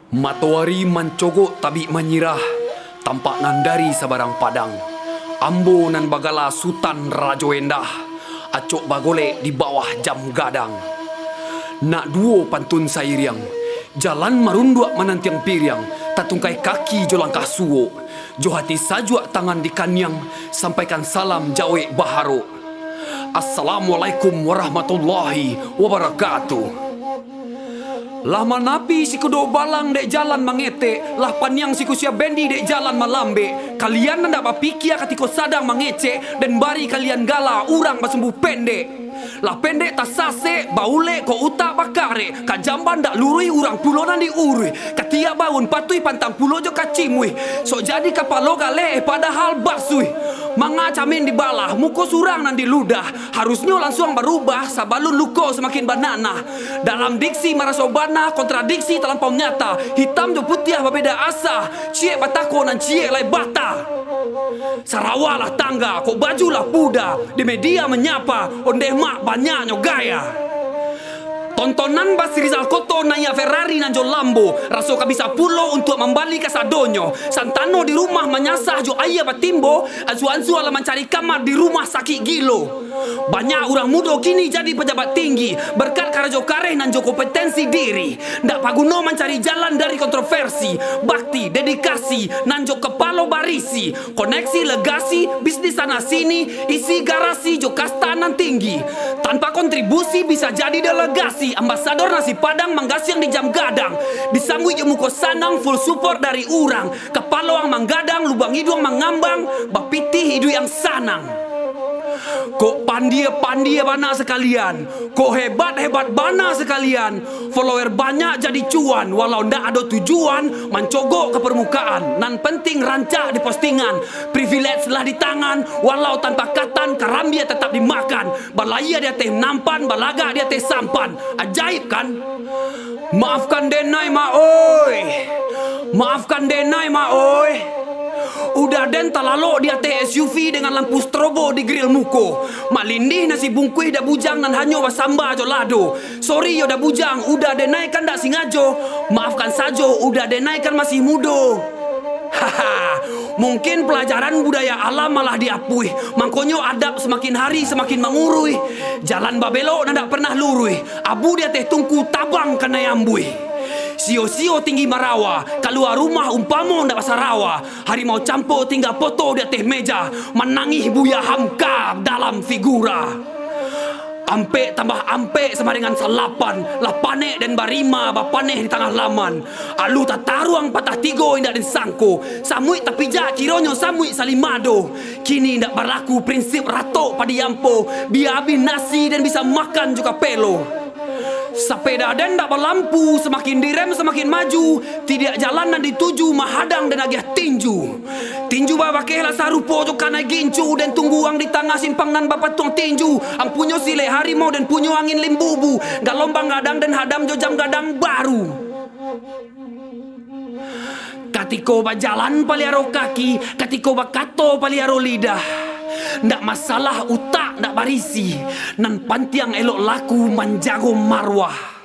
Matahari mencogok tabi menyirah, tampak nan dari sabarang padang. Ambo nan bagala Sultan Rajo Endah, acok bagolek di bawah jam gadang. Nak duo pantun sairiang, jalan marunduak menantiang piriang, tatungkai kaki jo langkah suwo, jo hati sajuak tangan di kanyang, sampaikan salam jawe baharo. Assalamualaikum warahmatullahi wabarakatuh. Lah manapi si kudo balang dek jalan mangete, lah panyang si kusia bendi dek jalan malambe. Kalian ndak bapikir katiko sadang mangece, dan bari kalian gala urang basembu pendek. Lah pendek tak sase, baule ko utak bakare, kajamban dak lurui urang pulonan di urui. Katia baun patui pantang pulo jo kacimui, so jadi kapalo gale padahal basui. Manga camin di balah, muko surang nan di ludah. Harusnya langsung berubah, sabalun luko semakin banana. Dalam diksi marasobana, kontradiksi terlampau nyata. Hitam jo putih berbeda asa, cie batako nan cie lai bata. Sarawalah tangga, kok bajulah puda. Di media menyapa, onde mak banyaknya gaya. Tontonan Bas Rizal Koto naya Ferrari nan jo Lambo, raso kabisa pulo untuk membalik ke sadonyo. Santano di rumah menyasah jo ayah batimbo, ansu-ansu ala mencari kamar di rumah sakit gilo. Banyak orang muda kini jadi pejabat tinggi berkat karajo kareh nan jo kompetensi diri. Ndak paguno mencari jalan dari kontroversi, bakti, dedikasi nan jo kepalo barisi, koneksi legasi, bisnis sana sini, isi garasi jo kasta nan tinggi. Tanpa kontribusi bisa jadi delegasi, ambasador nasi padang manggasyang di jam gadang. Disambui jo muko sanang full support dari urang. Kepalo ang manggadang, lubang hidung mangambang, bapiti hidu yang sanang. Kok pandai-pandai bana sekalian, kok hebat-hebat bana sekalian. Follower banyak jadi cuan, walau ndak ada tujuan, mencogok ke permukaan. Nan penting rancak di postingan, privilege lah di tangan, walau tanpa katan, karambia tetap dimakan. Balaya dia teh nampan, balaga dia teh sampan. Ajaib kan? Maafkan denai ma oi, maafkan denai ma oi. Udah den talalo dia teh SUV dengan lampu strobo di grill muko. Malindih nasi bungkui dah bujang nan hanyo wasamba jo lado. Sorry yo dah bujang, udah denai kan dak singajo. Maafkan sajo, udah denai kan masih mudo. Haha, mungkin pelajaran budaya alam malah diapui. Mangkonyo adab semakin hari semakin mengurui. Jalan babelo ndak pernah lurui. Abu dia teh tungku tabang kena yambui. Sio-sio tinggi marawa, keluar rumah umpamo ndak pasarawa. Harimau campur tinggal foto di atas meja, menangis Buya Hamka dalam figura. Ampe tambah ampe sama dengan salapan, lah panek dan barima bapaneh di tengah laman. Alu tak taruang patah tigo indak den sangko, samui tapi ja kironyo samui salimado. Kini indak berlaku prinsip ratok padi ampo, biar habis nasi dan bisa makan juga pelo. Sepeda dan tak berlampu, semakin direm semakin maju. Tidak jalan dan dituju, mahadang dan agak tinju. Tinju babakeh lah sarupo tu kanai gincu, dan tunggu ang di tengah simpang nan bapak tuang tinju. Ang punyo sile harimau dan punyo angin limbubu, galombang gadang dan hadam jo jam gadang baru. Katiko bajalan paliaro kaki, katiko bakato paliaro lidah. Ndak masalah utak ndak barisi, nan pantiang elok laku manjago marwah.